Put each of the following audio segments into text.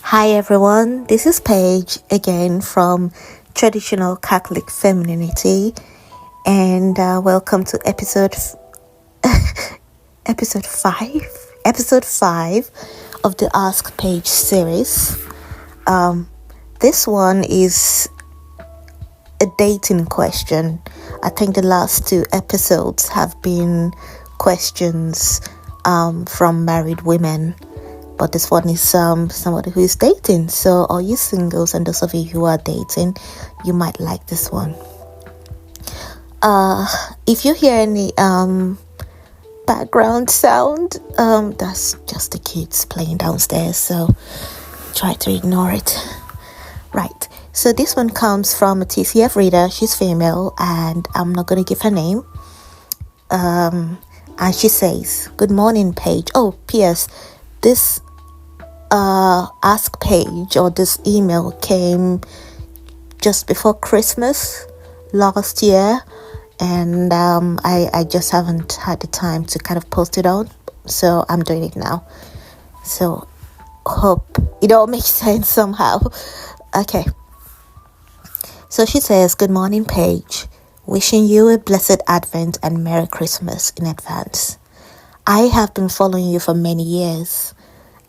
Hi everyone, this is Paige again from Traditional Catholic Femininity, and welcome to episode five of the Ask Paige series. This one is a dating question. I think the last two episodes have been questions from married women. But this one is somebody who is dating. So all you singles and those of you who are dating, you might like this one. If you hear any background sound, that's just the kids playing downstairs. So try to ignore it. Right. So this one comes from a TCF reader. She's female, and I'm not going to give her name. And she says, "Good morning, Paige. Oh, P.S. This Ask Paige, or this email, came just before Christmas last year, and I just haven't had the time to kind of post it out, so I'm doing it now. So hope it all makes sense somehow. Okay. So she says, "Good morning, Paige. Wishing you a blessed Advent and Merry Christmas in advance. I have been following you for many years,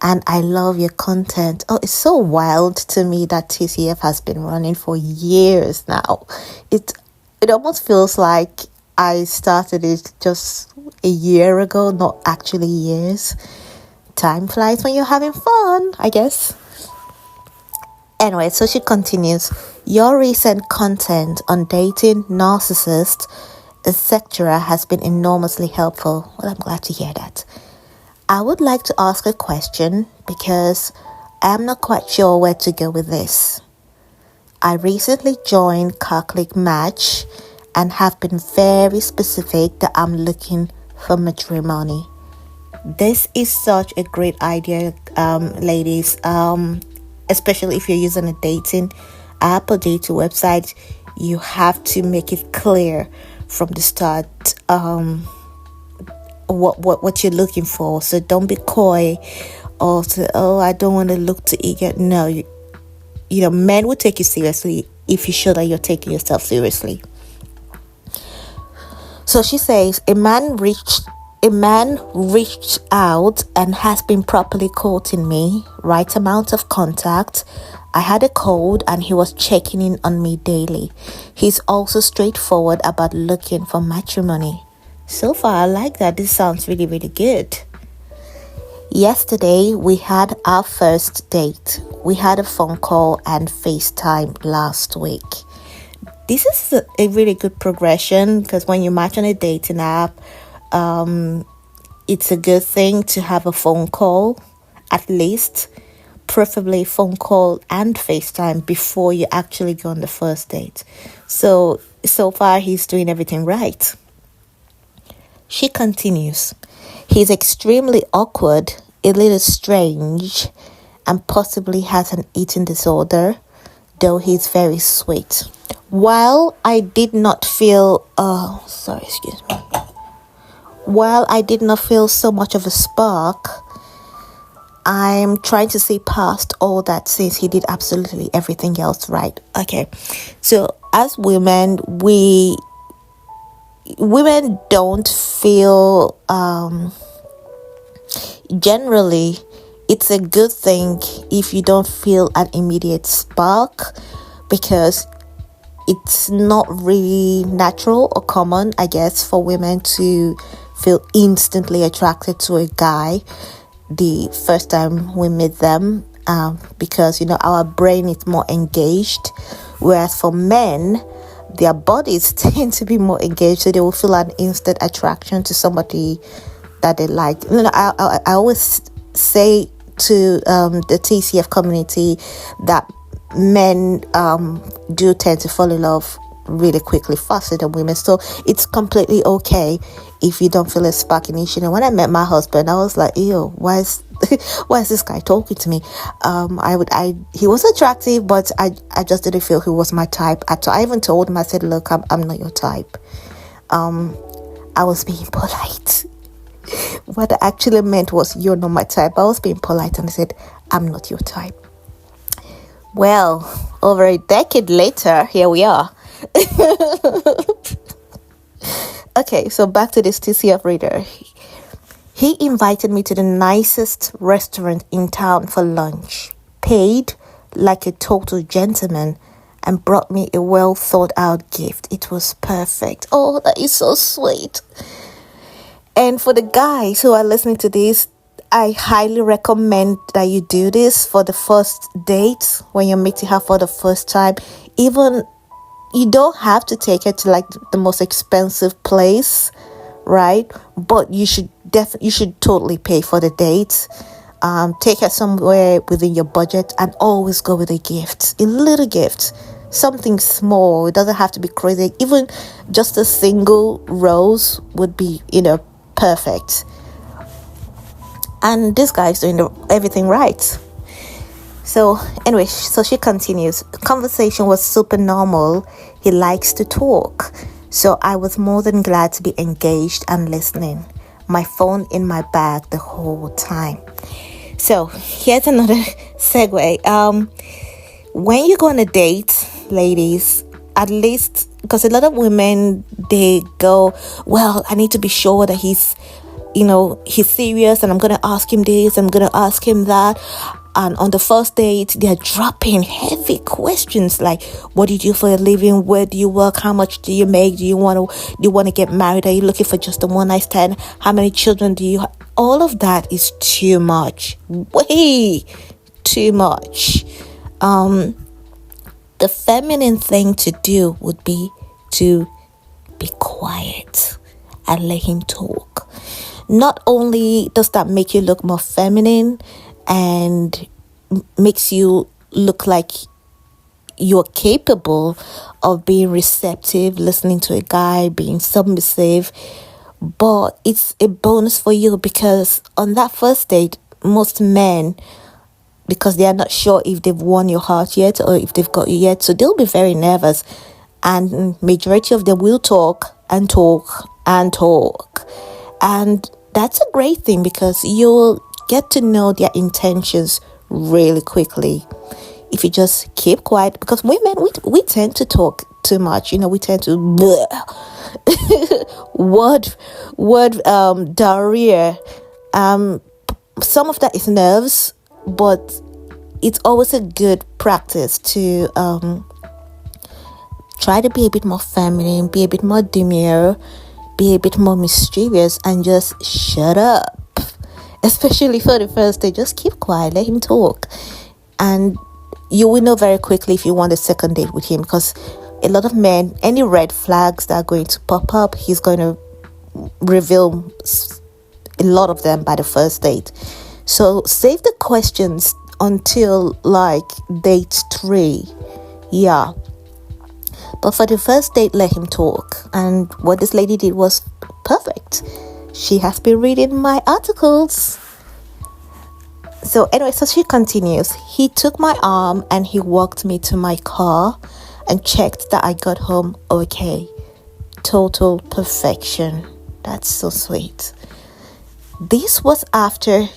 and I love your content." Oh, it's so wild to me that TCF has been running for years now. It almost feels like I started it just a year ago, not actually years. Time flies when you're having fun, I guess. Anyway, so she continues, "Your recent content on dating, narcissists, etc. has been enormously helpful." Well, I'm glad to hear that. I would like to ask a question because I'm not quite sure where to go with this. I recently joined Catholic Match and have been very specific that I'm looking for matrimony. This is such a great idea, ladies, especially if you're using a dating app or dating website. You have to make it clear from the start what you're looking for. So don't be coy or say, "Oh, I don't want to look too eager." No, you know, men will take you seriously if you show that you're taking yourself seriously. So she says, a man reached out and has been properly courting me, right amount of contact. I had a cold and he was checking in on me daily. He's also straightforward about looking for matrimony. So far, I like that. This sounds really, really good. Yesterday, we had our first date. We had a phone call and FaceTime last week. This is a really good progression because when you match on a dating app, it's a good thing to have a phone call, at least, preferably phone call and FaceTime before you actually go on the first date. So far, he's doing everything right. She continues, "He's extremely awkward, a little strange, and possibly has an eating disorder, though he's very sweet. While I did not feel so much of a spark, I'm trying to see past all that since he did absolutely everything else right." Okay, so as women, women don't feel, generally, it's a good thing if you don't feel an immediate spark, because it's not really natural or common, I guess, for women to feel instantly attracted to a guy the first time we meet them, because, you know, our brain is more engaged, whereas for men, their bodies tend to be more engaged, so they will feel an instant attraction to somebody that they like. You know, I always say to the TCF community that men do tend to fall in love really quickly, faster than women. So it's completely okay if you don't feel a spark initially. When I met my husband, I was like, "Ew, why is this guy talking to me?" He was attractive, but I just didn't feel he was my type at all. I even told him, I said, "Look, I'm not your type." I was being polite. What I actually meant was, "You're not my type." I was being polite and I said, "I'm not your type." Well, over a decade later, here we are. Okay, so back to this TCF reader. He invited me to the nicest restaurant in town for lunch, paid like a total gentleman, and brought me a well thought out gift. It was perfect. Oh, that is so sweet. And for the guys who are listening to this, I highly recommend that you do this for the first date when you're meeting her for the first time. Even you don't have to take her to like the most expensive place, right? But you should totally pay for the date. Take her somewhere within your budget, and always go with a little gift, something small. It doesn't have to be crazy. Even just a single rose would be, perfect. And this guy's doing everything right. So anyway, so she continues. Conversation was super normal. He likes to talk. So I was more than glad to be engaged and listening. My phone in my bag the whole time. So here's another segue. When you go on a date, ladies, at least, because a lot of women, they go, well, I need to be sure that he's serious, and I'm going to ask him this, I'm going to ask him that. And on the first date, they're dropping heavy questions like, what do you do for a living? Where do you work? How much do you make? Do you want to get married? Are you looking for just a one night stand? How many children do you have? All of that is too much. Way too much. The feminine thing to do would be to be quiet and let him talk. Not only does that make you look more feminine and makes you look like you're capable of being receptive, listening to a guy, being submissive, but it's a bonus for you, because on that first date, most men, because they are not sure if they've won your heart yet or if they've got you yet, so they'll be very nervous, and majority of them will talk and talk and talk. And that's a great thing, because you'll get to know their intentions really quickly if you just keep quiet. Because women, we tend to talk too much. We tend to word diarrhea. Some of that is nerves, but it's always a good practice to try to be a bit more feminine, be a bit more demure, be a bit more mischievous, and just shut up. Especially for the first day, just keep quiet, let him talk. And you will know very quickly if you want a second date with him, because a lot of men, any red flags that are going to pop up, he's going to reveal a lot of them by the first date. So save the questions until like date 3. Yeah. But for the first date, let him talk. And what this lady did was perfect. She has been reading my articles. So anyway, so she continues. He took my arm and he walked me to my car and checked that I got home okay. Total perfection. That's so sweet. This was after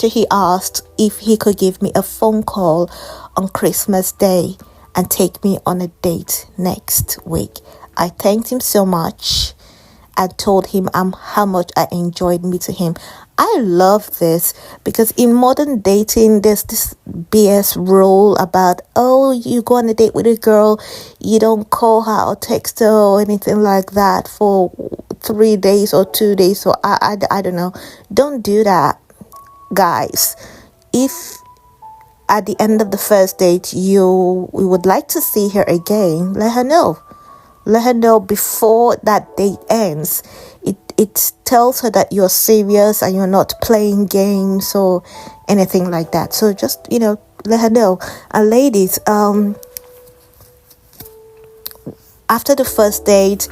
he asked if he could give me a phone call on Christmas Day and take me on a date next week. I thanked him so much and told him how much I enjoyed meeting him. I love this, because in modern dating, there's this BS rule about, you go on a date with a girl, you don't call her or text her or anything like that for 3 days or 2 days. So I don't know. Don't do that, guys. If at the end of the first date you would like to see her again, let her know. Let her know before that date ends. It tells her that you're serious and you're not playing games or anything like that. So just, let her know. And ladies, after the first date,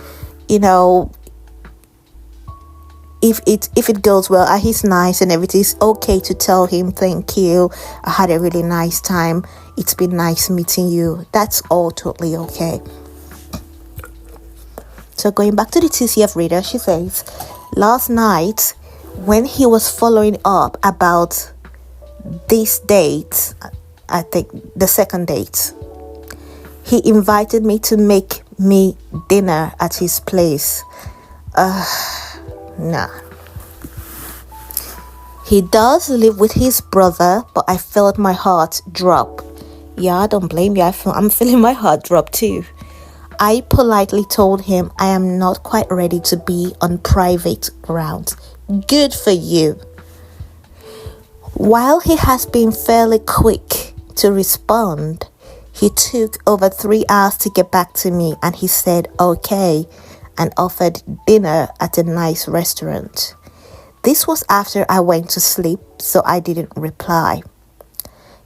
if it goes well and he's nice and everything, it's okay to tell him, thank you, I had a really nice time, it's been nice meeting you. That's all totally okay. So going back to the TCF reader, she says, last night when he was following up about this date I think the second date. He invited me to make me dinner at his place. Nah. He does live with his brother, but I felt my heart drop. Yeah, I don't blame you. I'm feeling my heart drop too. I politely told him I am not quite ready to be on private grounds. Good for you. While he has been fairly quick to respond, he took over 3 hours to get back to me, and he said okay and offered dinner at a nice restaurant. This was after I went to sleep, so I didn't reply.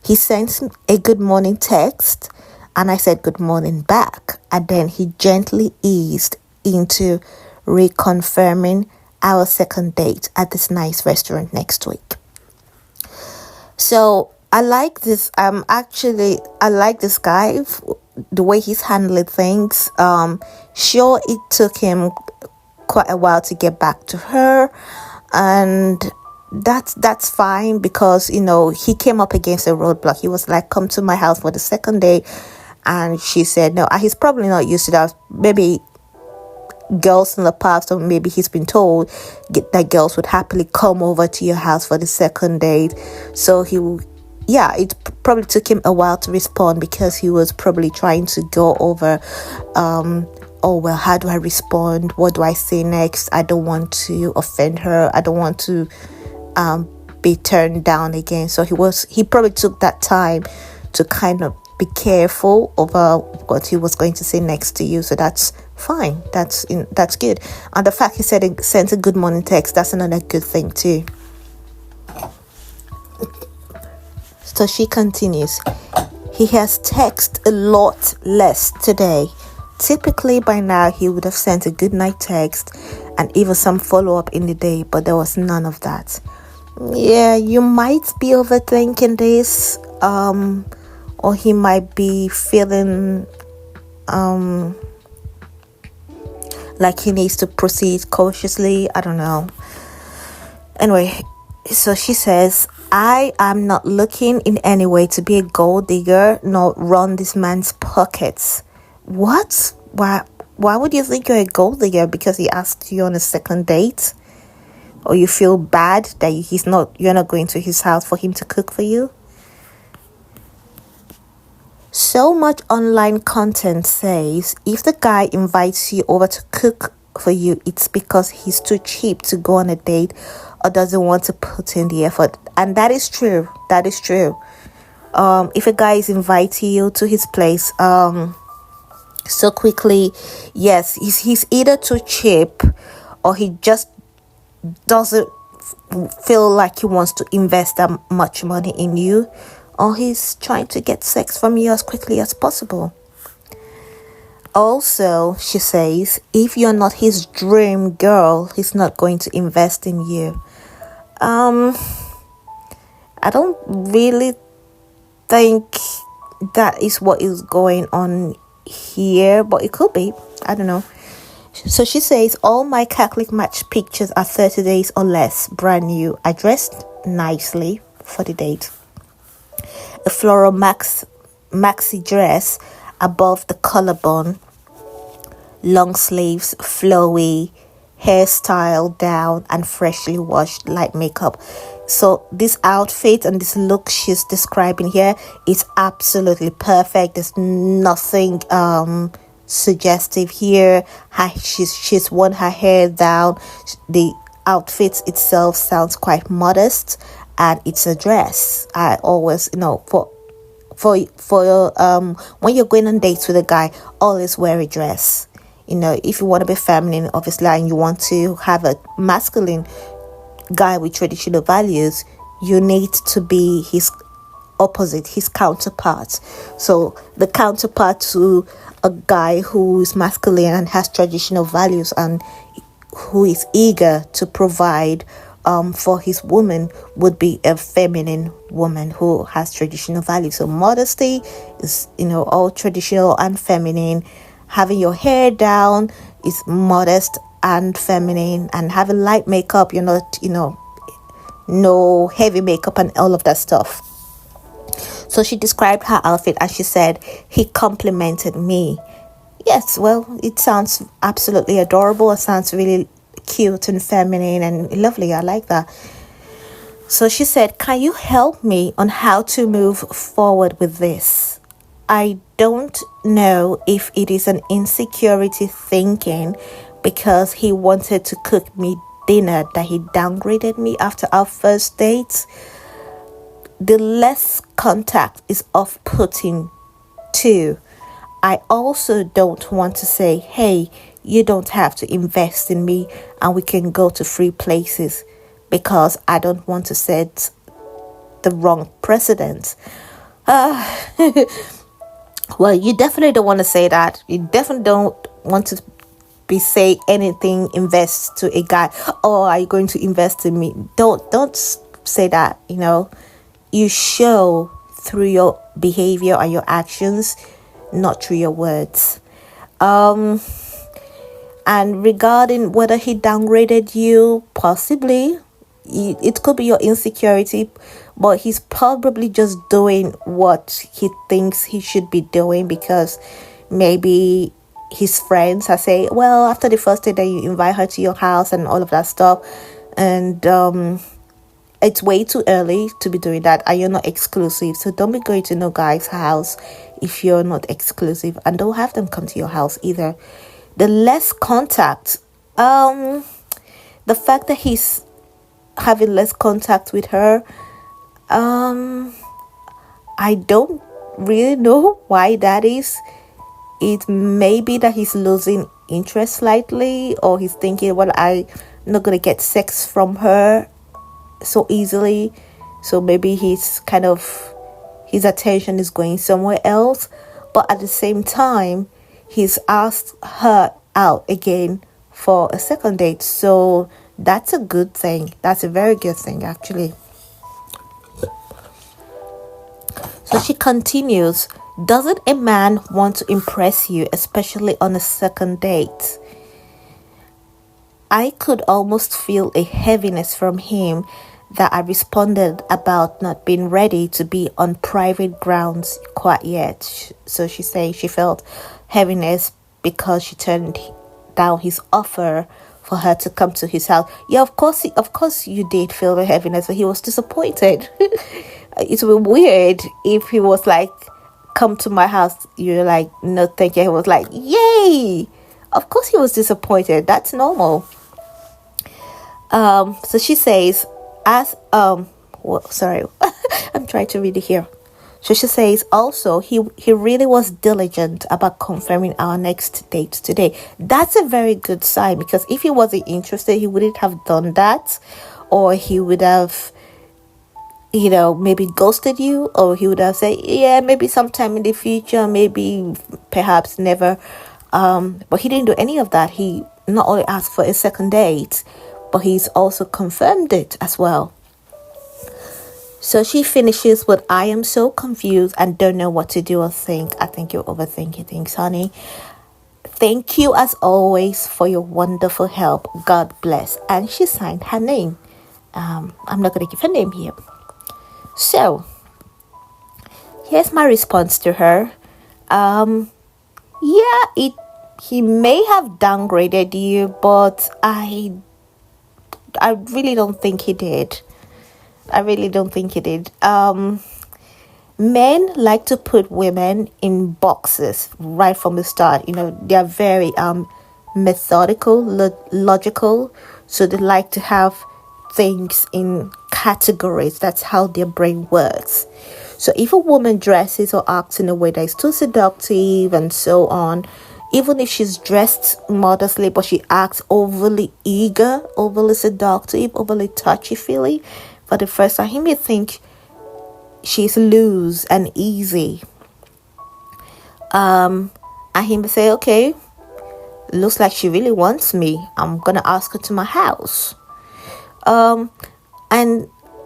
He sent a good morning text, and I said good morning back, and then he gently eased into reconfirming our second date at this nice restaurant next week. So I like this. I like this guy, the way he's handling things. Sure, it took him quite a while to get back to her, and that's fine, because he came up against a roadblock. He was like, come to my house for the second day, and she said no. He's probably not used to that. Maybe girls in the past, or maybe he's been told that girls would happily come over to your house for the second date. So it probably took him a while to respond, because he was probably trying to go over how do I respond, what do I say next? I don't want to offend her, I don't want to be turned down again. So he probably took that time to kind of be careful over what he was going to say next to you. So that's fine, that's good. And the fact he sent a good morning text, that's another good thing too. So she continues, he has texted a lot less today. Typically by now he would have sent a good night text and even some follow-up in the day, but there was none of that. Yeah, you might be overthinking this, or he might be feeling like he needs to proceed cautiously. I don't know. Anyway, so she says, I am not looking in any way to be a gold digger nor run this man's pockets. What? Why would you think you're a gold digger? Because he asked you on a second date? Or you feel bad that you're not going to his house for him to cook for you? So much online content says if the guy invites you over to cook for you, it's because he's too cheap to go on a date or doesn't want to put in the effort. And that is true. That is true. If a guy is inviting you to his place so quickly, yes, he's either too cheap, or he just doesn't feel like he wants to invest that much money in you, or he's trying to get sex from you as quickly as possible. Also, she says, if you're not his dream girl, he's not going to invest in you. I don't really think that is what is going on here, but it could be. I don't know. So she says, all my Catholic match pictures are 30 days or less, brand new. I dressed nicely for the date. A floral maxi dress above the collarbone, long sleeves, flowy, hairstyle down, and freshly washed light makeup. So this outfit and this look she's describing here is absolutely perfect. There's nothing suggestive here. She's worn her hair down. The outfit itself sounds quite modest, and it's a dress. I always, for when you're going on dates with a guy, always wear a dress. If you want to be feminine, obviously, and you want to have a masculine guy with traditional values, you need to be his opposite, his counterpart. So the counterpart to a guy who is masculine and has traditional values and who is eager to provide for his woman would be a feminine woman who has traditional values. So modesty is, all traditional and feminine. Having your hair down is modest and feminine, and having light makeup, no heavy makeup and all of that stuff. So she described her outfit and she said, he complimented me. Yes, well, it sounds absolutely adorable. It sounds really cute and feminine and lovely. I like that. So she said, can you help me on how to move forward with this? I don't know if it is an insecurity thinking because he wanted to cook me dinner that he downgraded me after our first date. The less contact is off-putting too. I also don't want to say, hey, you don't have to invest in me and we can go to free places, because I don't want to set the wrong precedent. Well, you definitely don't want to say that. You definitely don't want to say anything, invest to a guy. Oh, are you going to invest in me? Don't say that. You show through your behavior and your actions, not through your words. And regarding whether he downgraded you, possibly it could be your insecurity, but he's probably just doing what he thinks he should be doing, because maybe his friends are saying, well, after the first day that you invite her to your house and all of that stuff, and it's way too early to be doing that, and you're not exclusive. So don't be going to no guy's house if you're not exclusive, and don't have them come to your house either. The less contact, the fact that he's having less contact with her, I don't really know why that is. It may be that he's losing interest slightly, or he's thinking, well, I'm not going to get sex from her so easily, so maybe his attention is going somewhere else. But at the same time, he's asked her out again for a second date, so that's a good thing. That's a very good thing, actually. So she continues, doesn't a man want to impress you, especially on a second date? I could almost feel a heaviness from him that I responded about not being ready to be on private grounds quite yet. So she's saying she felt heaviness because she turned down his offer for her to come to his house. Yeah, of course you did feel the heaviness, but he was disappointed. It would be weird if he was like, come to my house. You're like, no thank you. He was like, yay. Of course he was disappointed. That's normal. So she says, I'm trying to read it here. So she says, also, he really was diligent about confirming our next date today. That's a very good sign, because if he wasn't interested, he wouldn't have done that, or he would have, maybe ghosted you, or he would have said, yeah, maybe sometime in the future, maybe perhaps never. But he didn't do any of that. He not only asked for a second date, but he's also confirmed it as well. So she finishes with, I am so confused and don't know what to do or think. I think you're overthinking things, honey. Thank you as always for your wonderful help. God bless. And she signed her name. I'm not going to give her name here. So here's my response to her. He may have downgraded you, but I really don't think he did. Men like to put women in boxes right from the start. They are very methodical, logical. So they like to have things in categories. That's how their brain works. So if a woman dresses or acts in a way that is too seductive and so on, even if she's dressed modestly, but she acts overly eager, overly seductive, overly touchy-feely, for the first time, he may think she's loose and easy. And he may say, okay, looks like she really wants me. I'm going to ask her to my house. And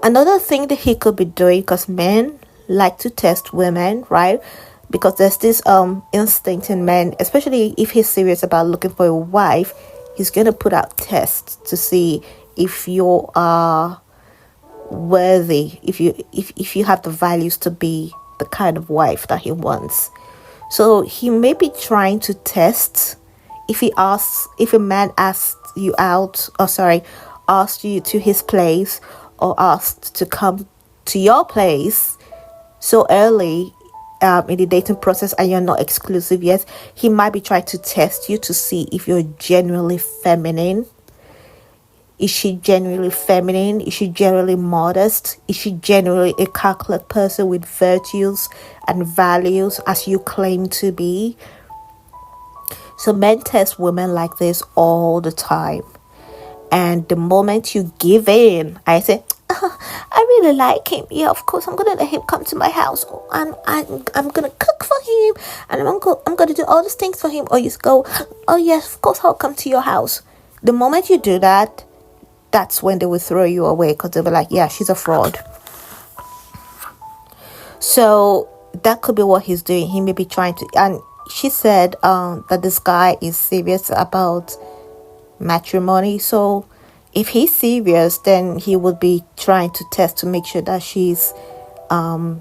another thing that he could be doing, because men like to test women, right? Because there's this instinct in men, especially if he's serious about looking for a wife, he's going to put out tests to see if you are worthy, if you have the values to be the kind of wife that he wants. So he may be trying to test. If a man asks you out, asked you to his place, or asked to come to your place so early in the dating process, and you're not exclusive yet, he might be trying to test you to see if you're genuinely feminine. Is she genuinely feminine? Is she genuinely modest? Is she genuinely a calculated person with virtues and values as you claim to be? So men test women like this all the time. And the moment you give in, I say, I really like him. Yeah, of course, I'm going to let him come to my house. And I'm going to cook for him. And I'm going to do all these things for him. Or you go, oh, yes, of course, I'll come to your house. The moment you do that, that's when they will throw you away, because they'll be like, yeah, she's a fraud. So that could be what he's doing. He may be trying to, and she said that this guy is serious about matrimony. So if he's serious, then he would be trying to test to make sure that she's a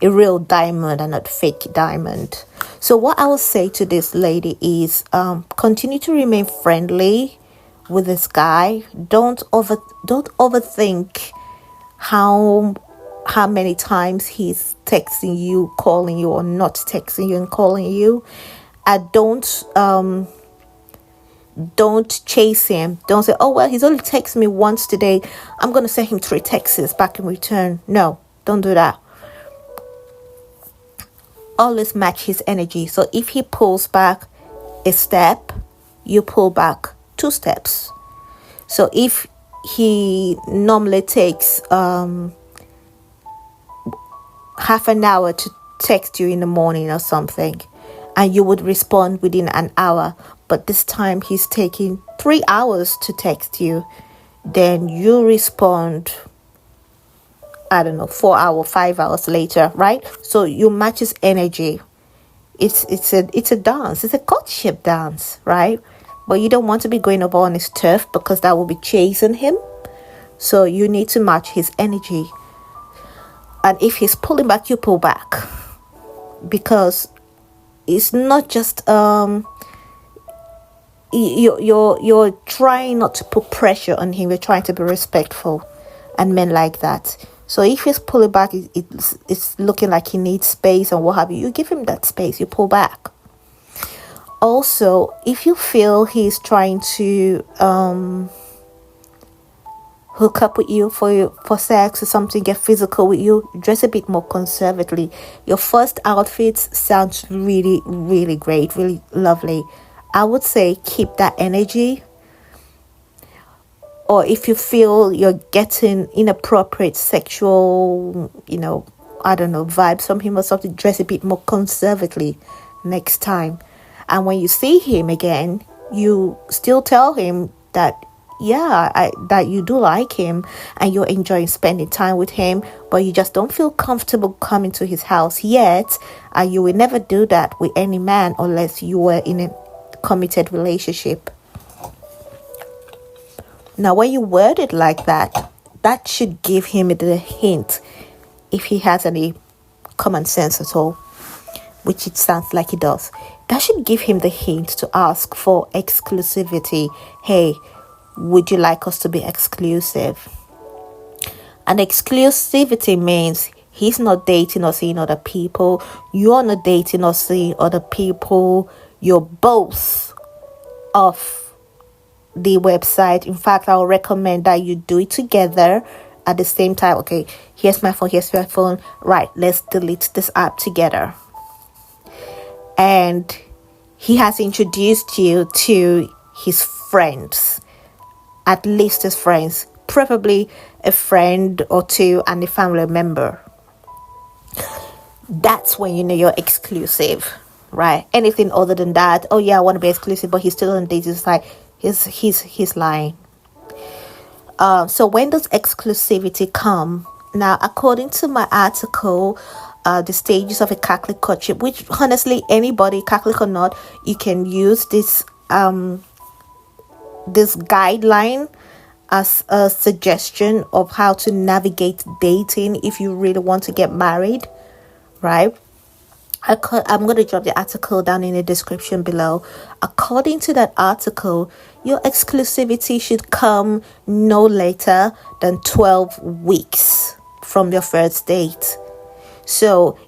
real diamond and not fake diamond. So what I would say to this lady is continue to remain friendly with this guy. Don't overthink how many times he's texting you, calling you, or not texting you and calling you. And don't chase him. Don't say, oh well, he's only texted me once today, I'm gonna send him 3 texts back in return. No, don't do that. Always match his energy. So if he pulls back a step, you pull back 2 steps. So if he normally takes half an hour to text you in the morning or something, and you would respond within an hour, but this time he's taking 3 hours to text you, then you respond, I don't know, 4 hours, 5 hours later, right? So you match his energy. It's a dance. It's a courtship dance, right? But you don't want to be going over on his turf, because that will be chasing him. So you need to match his energy. And if he's pulling back, you pull back, because it's not just you're trying not to put pressure on him. You're trying to be respectful, and men like that. So if he's pulling back, it's looking like he needs space and what have you. You give him that space. You pull back. Also, if you feel he's trying to hook up with you for sex or something, get physical with you, dress a bit more conservatively. Your first outfit sounds really, really great, really lovely. I would say keep that energy. Or if you feel you're getting inappropriate sexual, vibes from him or something, dress a bit more conservatively next time. And when you see him again, you still tell him that, that you do like him and you're enjoying spending time with him, but you just don't feel comfortable coming to his house yet. And you will never do that with any man unless you were in a committed relationship. Now, when you word it like that, that should give him the hint, if he has any common sense at all, which it sounds like he does. That should give him the hint to ask for exclusivity. Hey, would you like us to be exclusive? And exclusivity means he's not dating or seeing other people. You're not dating or seeing other people. You're both off the website. In fact, I'll recommend that you do it together at the same time. Okay, here's my phone. Right, let's delete this app together. And he has introduced you to his friends, at least his friends, preferably a friend or two and a family member. That's when you know you're exclusive, right? Anything other than that, oh yeah, I want to be exclusive, but he's still on the dating site, he's lying. So when does exclusivity come? Now, according to my article, the stages of a Catholic courtship, which honestly anybody, Catholic or not, you can use this guideline as a suggestion of how to navigate dating if you really want to get married, right? I'm going to drop the article down in the description below. According to that article, your exclusivity should come no later than 12 weeks from your first date. So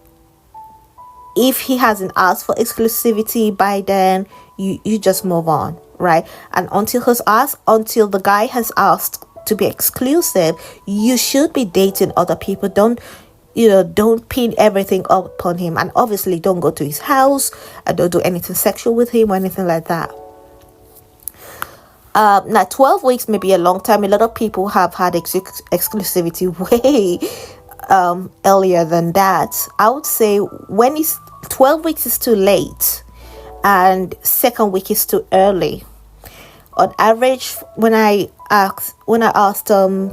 if he hasn't asked for exclusivity by then, you just move on, right? And until the guy has asked to be exclusive, you should be dating other people. Don't pin everything up upon him, and obviously don't go to his house and don't do anything sexual with him or anything like that. Now 12 weeks may be a long time. A lot of people have had exclusivity way earlier than that. I would say when it's 12 weeks is too late and second week is too early. On average, when I asked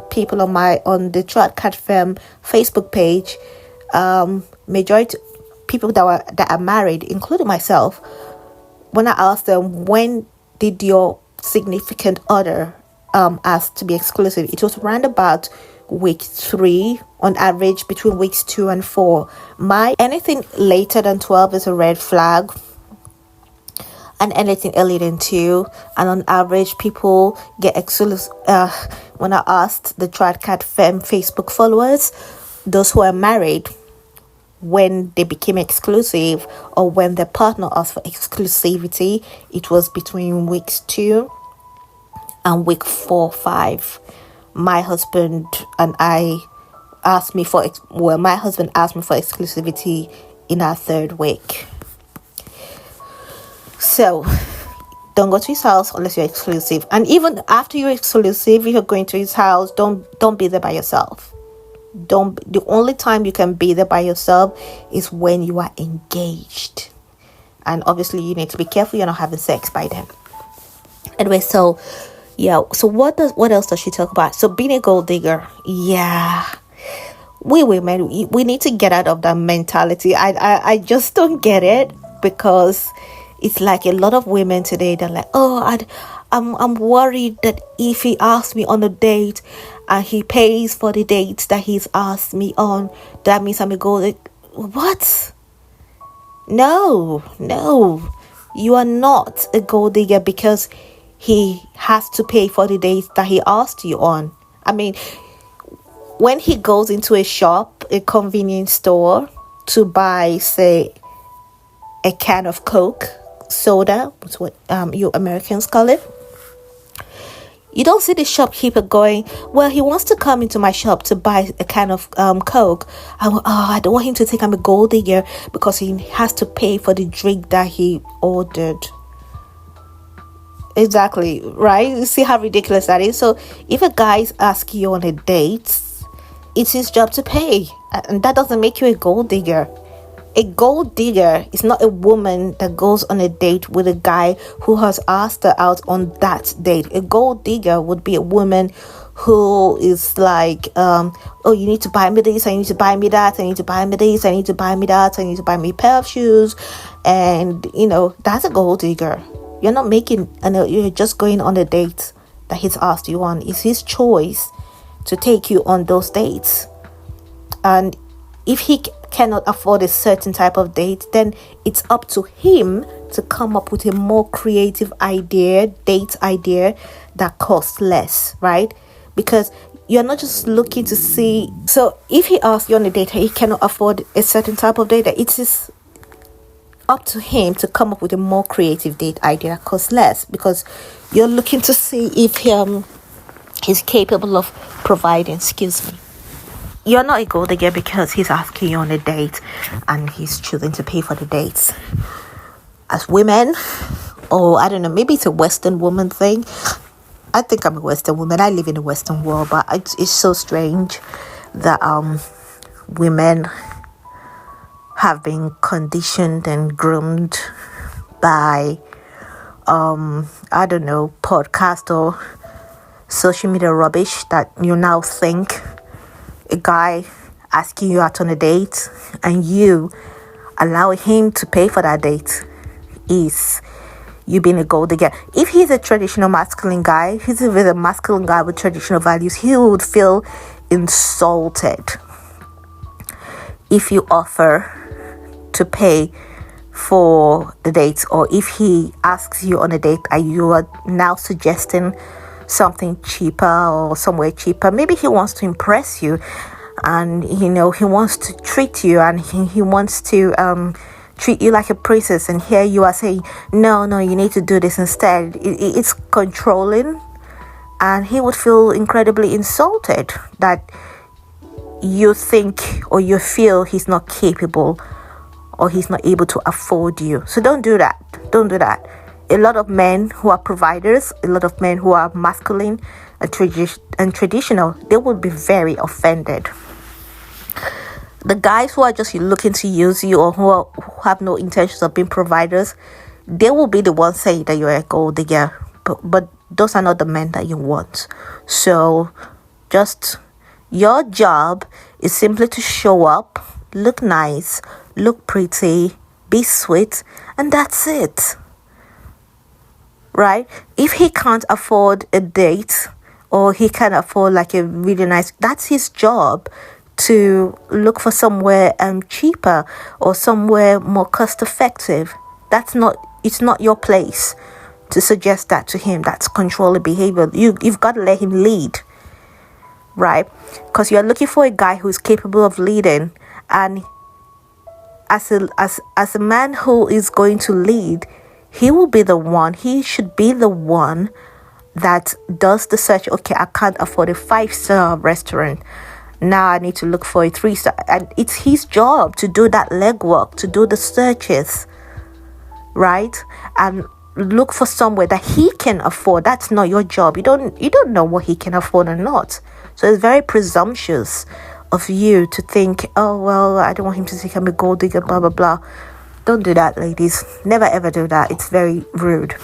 people on the Trad Cat Firm Facebook page, majority people that are married, including myself, when I asked them, when did your significant other ask to be exclusive, it was around about week 3, on average between weeks 2 and 4. Anything later than 12 is a red flag, and anything earlier than 2. And on average, people get exclusive. When I asked the Trad Cat Femme Facebook followers, those who are married, when they became exclusive or when their partner asked for exclusivity, it was between weeks 2 and week 4, 5. My husband asked me for exclusivity in our 3rd week. So don't go to his house unless you're exclusive. And even after you're exclusive, if you're going to his house, don't be there by yourself. The only time you can be there by yourself is when you are engaged. And obviously you need to be careful you're not having sex by then. Anyway, so yeah, so what else does she talk about? So being a gold digger, yeah. We women, we need to get out of that mentality. I just don't get it, because it's like a lot of women today, they're like, oh, I'm worried that if he asks me on a date and he pays for the dates that he's asked me on, that means I'm a gold digger. What? No, you are not a gold digger because he has to pay for the dates that he asked you on. I mean, when he goes into a shop, a convenience store, to buy, say, a can of Coke, soda, that's what you Americans call it, you don't see the shopkeeper going, well, he wants to come into my shop to buy a can of Coke. I don't want him to think I'm a gold digger because he has to pay for the drink that he ordered. Exactly, right? You see how ridiculous that is? So if a guy's asking you on a date, it's his job to pay, and that doesn't make you a gold digger. A gold digger is not a woman that goes on a date with a guy who has asked her out on that date. A gold digger would be a woman who is like, oh, you need to buy me this, I need to buy me that, I need to buy me this, I need to buy me that, I need to buy me a pair of shoes. And, that's a gold digger. You're not you're just going on a date that he's asked you on. It's his choice to take you on those dates. And if he cannot afford a certain type of date, then it's up to him to come up with a more creative date idea that costs less, right? Because you're not just looking to see. So if he asks you on a date and he cannot afford a certain type of date, it is up to him to come up with a more creative date idea that costs less, because you're looking to see if he's capable of providing. You're not a gold digger because he's asking you on a date and he's choosing to pay for the dates. As women, or I don't know, maybe it's a Western woman thing. I think I'm a Western woman. I live in the Western world, but it's so strange that women have been conditioned and groomed by I don't know, podcast or social media rubbish, that you now think a guy asking you out on a date and you allow him to pay for that date is you being a gold digger. If he's a traditional masculine guy, he's a really masculine guy with traditional values, he would feel insulted if you offer to pay for the date, or if he asks you on a date and you are now suggesting something cheaper or somewhere cheaper, maybe he wants to impress you, and he wants to treat you, and he wants to treat you like a princess, and here you are saying no, you need to do this instead. It's controlling, and he would feel incredibly insulted that you think or you feel he's not capable or he's not able to afford you. So don't do that. A lot of men who are providers, a lot of men who are masculine and traditional, they will be very offended. The guys who are just looking to use you, or who have no intentions of being providers, they will be the ones saying that you're a gold digger. But those are not the men that you want. So just your job is simply to show up, look nice, look pretty, be sweet, and that's it. Right? If he can't afford a date, or he can't afford like a really nice, that's his job to look for somewhere cheaper or somewhere more cost effective. It's not your place to suggest that to him. That's controlling behavior. You've got to let him lead, right? Because you're looking for a guy who's capable of leading, and as a man who is going to lead, he should be the one that does the search. Okay, I can't afford a 5-star restaurant. Now I need to look for a 3-star. And it's his job to do that legwork, to do the searches, right? And look for somewhere that he can afford. That's not your job. You don't know what he can afford or not. So it's very presumptuous of you to think, oh, well, I don't want him to think I'm a gold digger, blah, blah, blah. Don't do that, ladies. Never, ever do that. It's very rude.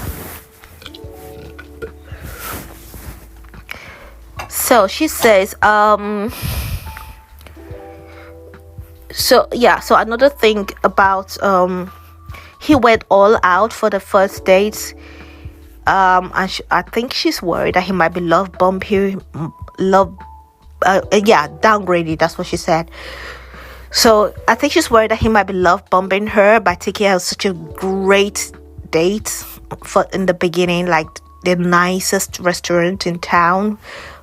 So she says, so another thing about, he went all out for the first date. And I think she's worried that he might be downgraded. That's what she said. So I think she's worried that he might be love bombing her by taking her such a great date in the beginning, like the nicest restaurant in town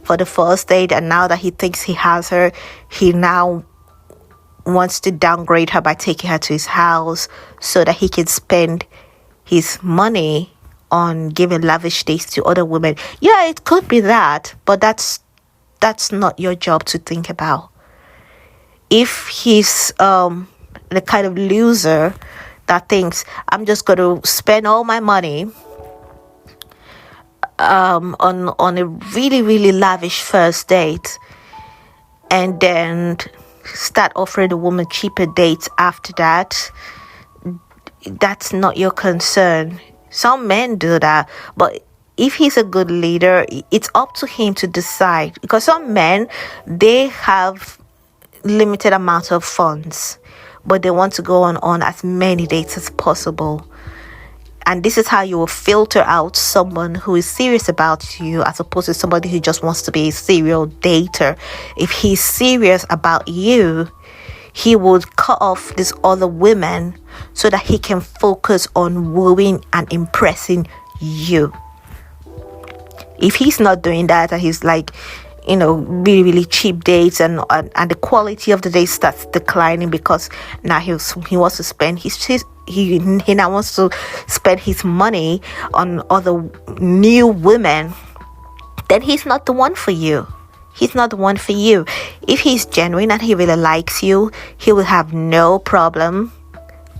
for the first date. And now that he thinks he has her, he now wants to downgrade her by taking her to his house so that he can spend his money on giving lavish dates to other women. Yeah, it could be that, but that's not your job to think about. If he's the kind of loser that thinks, I'm just going to spend all my money on a really, really lavish first date, and then start offering the woman cheaper dates after that, that's not your concern. Some men do that, but if he's a good leader, it's up to him to decide. Because some men, they have limited amount of funds, but they want to go on as many dates as possible. And this is how you will filter out someone who is serious about you, as opposed to somebody who just wants to be a serial dater. If he's serious about you, he would cut off these other women so that he can focus on wooing and impressing you. If he's not doing that, and he's like, really, really cheap dates, and the quality of the day starts declining because now he wants to spend he now wants to spend his money on other new women, then he's not the one for you. He's not the one for you. If he's genuine and he really likes you, he will have no problem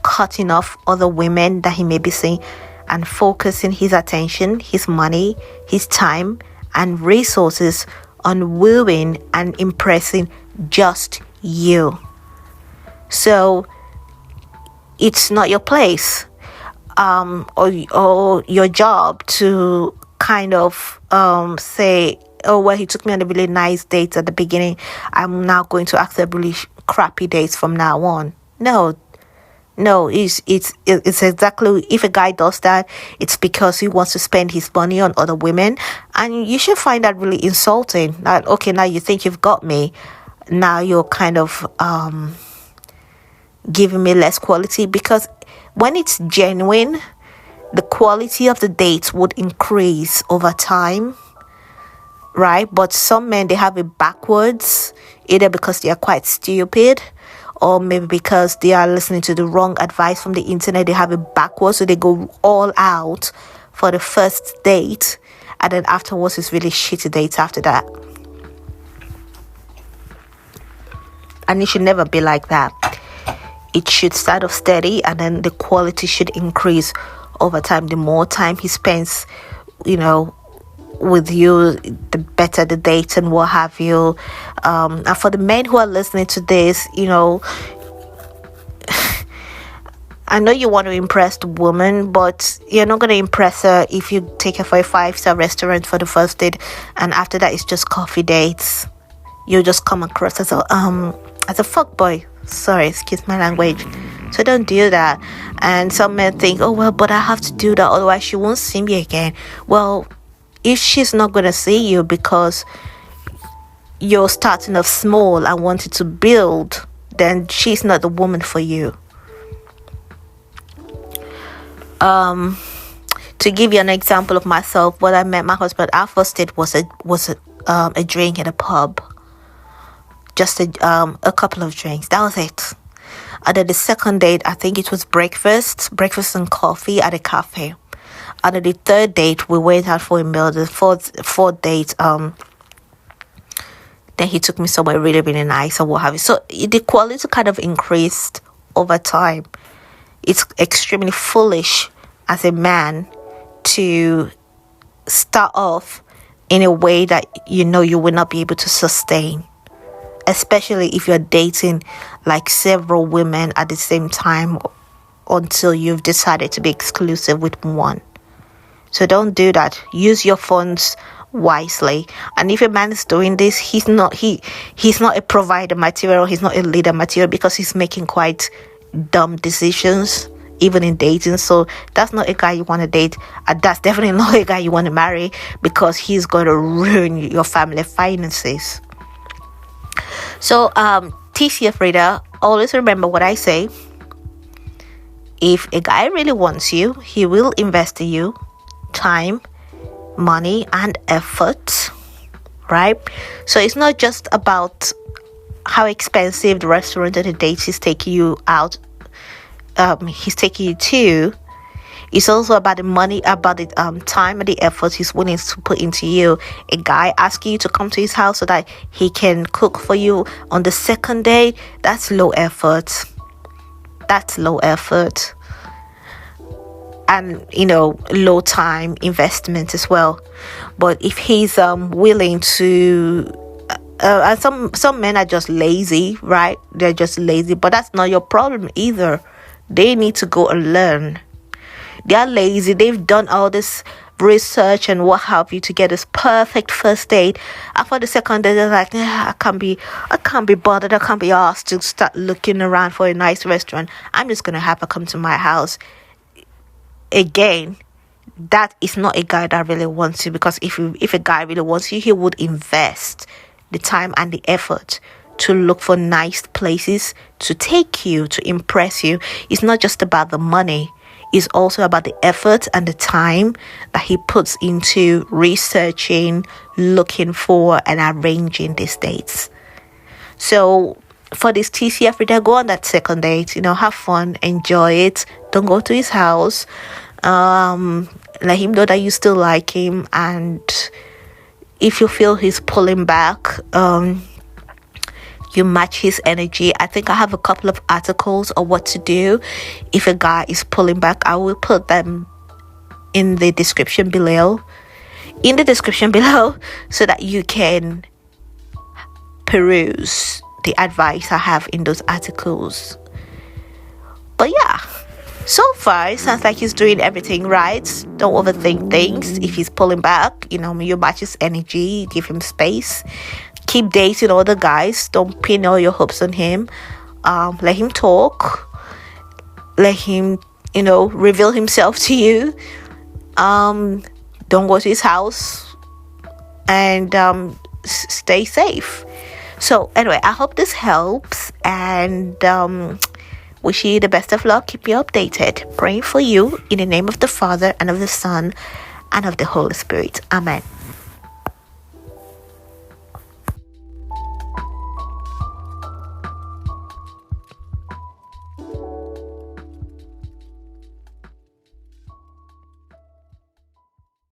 cutting off other women that he may be seeing and focusing his attention, his money, his time, and resources on wooing and impressing just you. So it's not your place or your job to kind of say, oh, well, he took me on a really nice date at the beginning, I'm now going to accept really crappy dates from now on. No, it's exactly, if a guy does that, it's because he wants to spend his money on other women, and you should find that really insulting. That, okay, now you think you've got me, now you're kind of giving me less quality, because when it's genuine, the quality of the dates would increase over time, right? But some men, they have it backwards, either because they are quite stupid, or maybe because they are listening to the wrong advice from the internet. They have it backwards, so they go all out for the first date, and then afterwards it's really shitty dates after that. And it should never be like that. It should start off steady, and then the quality should increase over time. The more time he spends, with you, the better the date and what have you. And for the men who are listening to this, I know you want to impress the woman, but you're not going to impress her if you take her for a 5-star restaurant for the first date, and after that it's just coffee dates. You'll just come across as a fuckboy. Sorry, excuse my language. So don't do that. And some men think, oh well, but I have to do that, otherwise she won't see me again. Well, if she's not going to see you because you're starting off small and wanting to build, then she's not the woman for you. To give you an example of myself, when I met my husband, our first date was a drink at a pub. Just a couple of drinks. That was it. And then the second date, I think it was breakfast and coffee at a cafe. And then the third date, we went out for a meal. The fourth date, then he took me somewhere really, really nice and what have you. So the quality kind of increased over time. It's extremely foolish as a man to start off in a way that you will not be able to sustain, especially if you're dating like several women at the same time until you've decided to be exclusive with one. So don't do that. Use your funds wisely. And if a man is doing this, he's not a provider material, he's not a leader material, because he's making quite dumb decisions even in dating. So that's not a guy you want to date, and that's definitely not a guy you want to marry, because he's going to ruin your family finances. So TCF reader, always remember what I say. If a guy really wants you, he will invest in you time, money, and effort, right? So it's not just about how expensive the restaurant and the dates he's taking you out, he's taking you to. It's also about the money, about the time and the effort he's willing to put into you. A guy asking you to come to his house so that he can cook for you on the second day, that's low effort. And low time investment as well. But if he's willing to, and some men are just lazy, right? They're just lazy, but that's not your problem either. They need to go and learn. They are lazy. They've done all this research and what have you to get this perfect first date. After the second date, they're like, I can't be bothered. I can't be asked to start looking around for a nice restaurant. I'm just gonna have her come to my house. Again, that is not a guy that really wants you, because if a guy really wants you, he would invest the time and the effort to look for nice places to take you, to impress you. It's not just about the money. It's also about the effort and the time that he puts into researching, looking for, and arranging these dates. So for this TCF reader, go on that second date, have fun, enjoy it. Don't go to his house. Let him know that you still like him, and if you feel he's pulling back, you match his energy. I think I have a couple of articles on what to do if a guy is pulling back. I will put them in the description below, so that you can peruse the advice I have in those articles. But yeah, so far it sounds like he's doing everything right. Don't overthink things. If he's pulling back, you match his energy, give him space. Keep dating other guys. Don't pin all your hopes on him. Let him talk. Let him, reveal himself to you. Don't go to his house, and stay safe. So anyway, I hope this helps, and Wish you the best of luck. Keep you updated. Praying for you in the name of the Father and of the Son and of the Holy Spirit. Amen.